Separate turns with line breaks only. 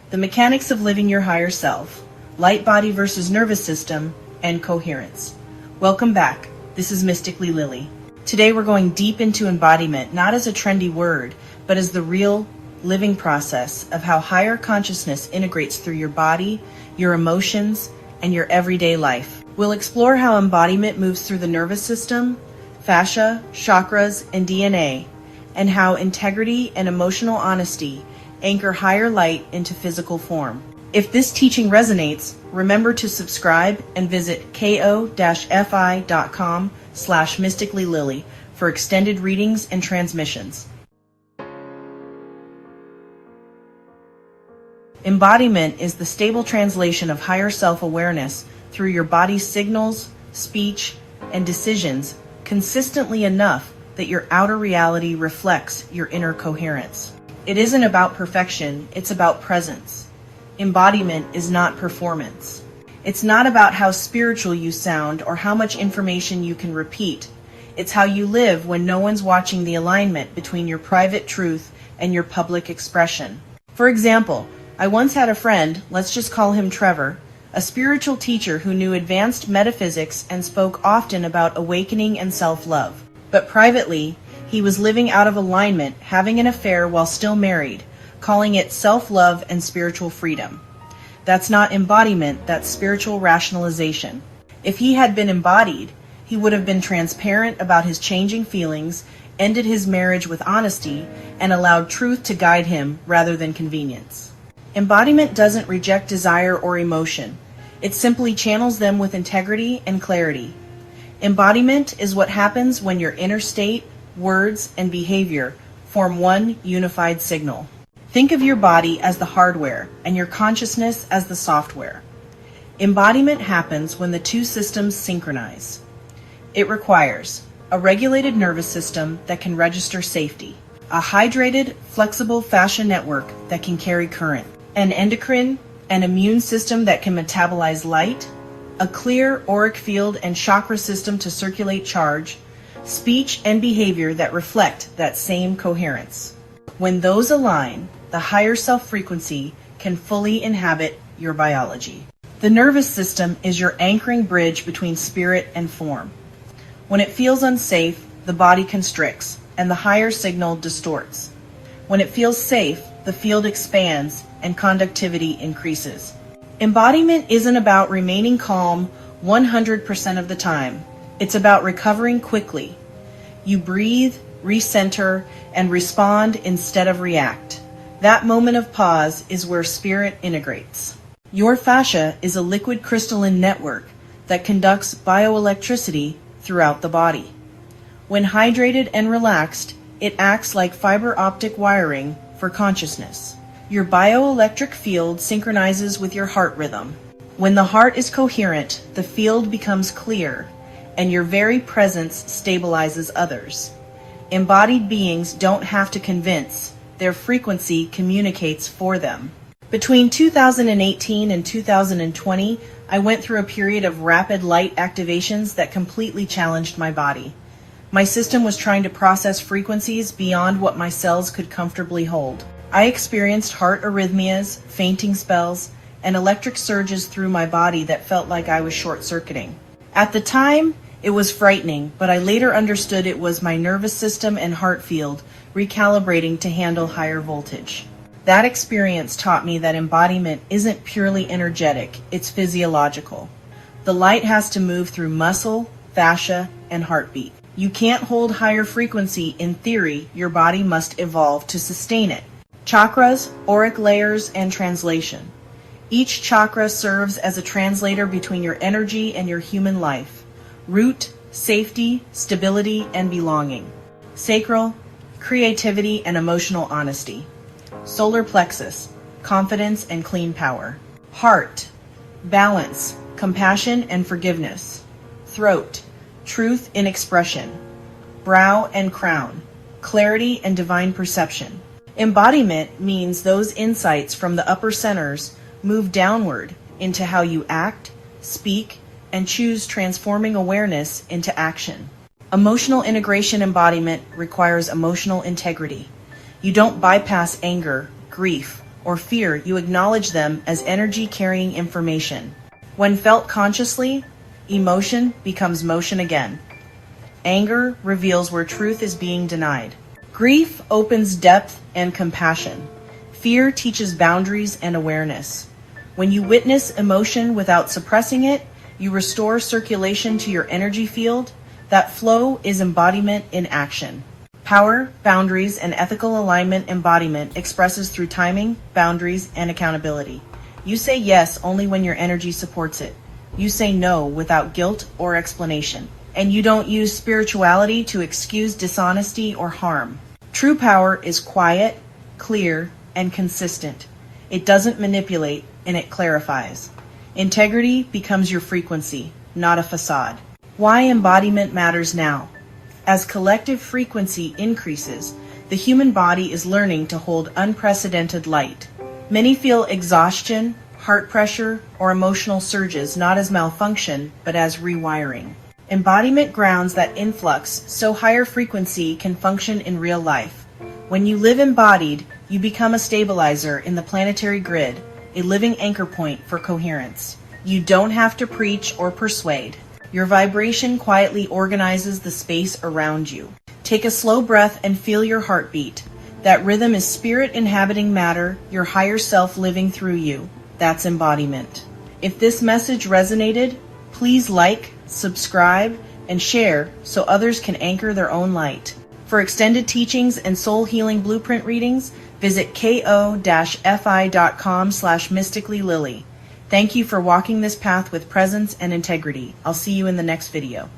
the mechanics of living your higher self, light body versus nervous system, and coherence. Welcome back. This is Mysticallylily. Today we're going deep into embodiment, not as a trendy word, but as the real living process of how higher consciousness integrates through your body, your emotions, and your everyday life. We'll explore how embodiment moves through the nervous system, fascia, chakras, and DNA, and how integrity and emotional honesty anchor higher light into physical form. If this teaching resonates, remember to subscribe and visit ko-fi.com/mysticallylily for extended readings and transmissions. Embodiment is the stable translation of higher self-awareness through your body's signals, speech, and decisions consistently enough that your outer reality reflects your inner coherence. It isn't about perfection, it's about presence. Embodiment is not performance. It's not about how spiritual you sound or how much information you can repeat. It's how you live when no one's watching the alignment between your private truth and your public expression. For example, I once had a friend, let's just call him Trevor, a spiritual teacher who knew advanced metaphysics and spoke often about awakening and self-love. But privately, he was living out of alignment, having an affair while still married, calling it self-love and spiritual freedom. That's not embodiment, that's spiritual rationalization. If he had been embodied, he would have been transparent about his changing feelings, ended his marriage with honesty, and allowed truth to guide him rather than convenience. Embodiment doesn't reject desire or emotion. It simply channels them with integrity and clarity. Embodiment is what happens when your inner state, words, and behavior form one unified signal. Think of your body as the hardware and your consciousness as the software. Embodiment happens when the two systems synchronize. It requires a regulated nervous system that can register safety, a hydrated, flexible fascia network that can carry current, an endocrine and immune system that can metabolize light, a clear auric field and chakra system to circulate charge, speech and behavior that reflect that same coherence. When those align, the higher self frequency can fully inhabit your biology. The nervous system is your anchoring bridge between spirit and form. When it feels unsafe, the body constricts and the higher signal distorts. When it feels safe, the field expands and conductivity increases. Embodiment isn't about remaining calm 100% of the time. It's about recovering quickly. You breathe, recenter, and respond instead of react. That moment of pause is where spirit integrates. Your fascia is a liquid crystalline network that conducts bioelectricity throughout the body. When hydrated and relaxed, it acts like fiber optic wiring for consciousness. Your bioelectric field synchronizes with your heart rhythm. When the heart is coherent, the field becomes clear, and your very presence stabilizes others. Embodied beings don't have to convince, their frequency communicates for them. Between 2018 and 2020, I went through a period of rapid light activations that completely challenged my body. My system was trying to process frequencies beyond what my cells could comfortably hold. I experienced heart arrhythmias, fainting spells, and electric surges through my body that felt like I was short-circuiting. At the time, it was frightening, but I later understood it was my nervous system and heart field recalibrating to handle higher voltage. That experience taught me that embodiment isn't purely energetic, it's physiological. The light has to move through muscle, fascia, and heartbeat. You can't hold higher frequency in theory, your body must evolve to sustain it. Chakras, auric layers, and translation. Each chakra serves as a translator between your energy and your human life. Root, safety, stability, and belonging. Sacral, creativity and emotional honesty. Solar plexus, confidence and clean power. Heart, balance, compassion and forgiveness. Throat, truth in expression. Brow and crown, clarity and divine perception. Embodiment means those insights from the upper centers move downward into how you act, speak, and choose, transforming awareness into action. Emotional integration embodiment requires emotional integrity. You don't bypass anger, grief, or fear, you acknowledge them as energy carrying information. When felt consciously, emotion becomes motion again. Anger reveals where truth is being denied. Grief opens depth and compassion. Fear teaches boundaries and awareness. When you witness emotion without suppressing it, you restore circulation to your energy field. That flow is embodiment in action. Power, boundaries, and ethical alignment. Embodiment expresses through timing, boundaries, and accountability. You say yes only when your energy supports it. You say no without guilt or explanation. And you don't use spirituality to excuse dishonesty or harm. True power is quiet, clear, and consistent. It doesn't manipulate, and it clarifies. Integrity becomes your frequency, not a facade. Why embodiment matters now. As collective frequency increases, the human body is learning to hold unprecedented light. Many feel exhaustion, heart pressure, or emotional surges not as malfunction, but as rewiring. Embodiment grounds that influx so higher frequency can function in real life. When you live embodied, you become a stabilizer in the planetary grid, a living anchor point for coherence. You don't have to preach or persuade. Your vibration quietly organizes the space around you. Take a slow breath and feel your heartbeat. That rhythm is spirit inhabiting matter, your higher self living through you. That's embodiment. If this message resonated, please like, subscribe, and share so others can anchor their own light. For extended teachings and soul healing blueprint readings, visit ko-fi.com/mysticallylily. Thank you for walking this path with presence and integrity. I'll see you in the next video.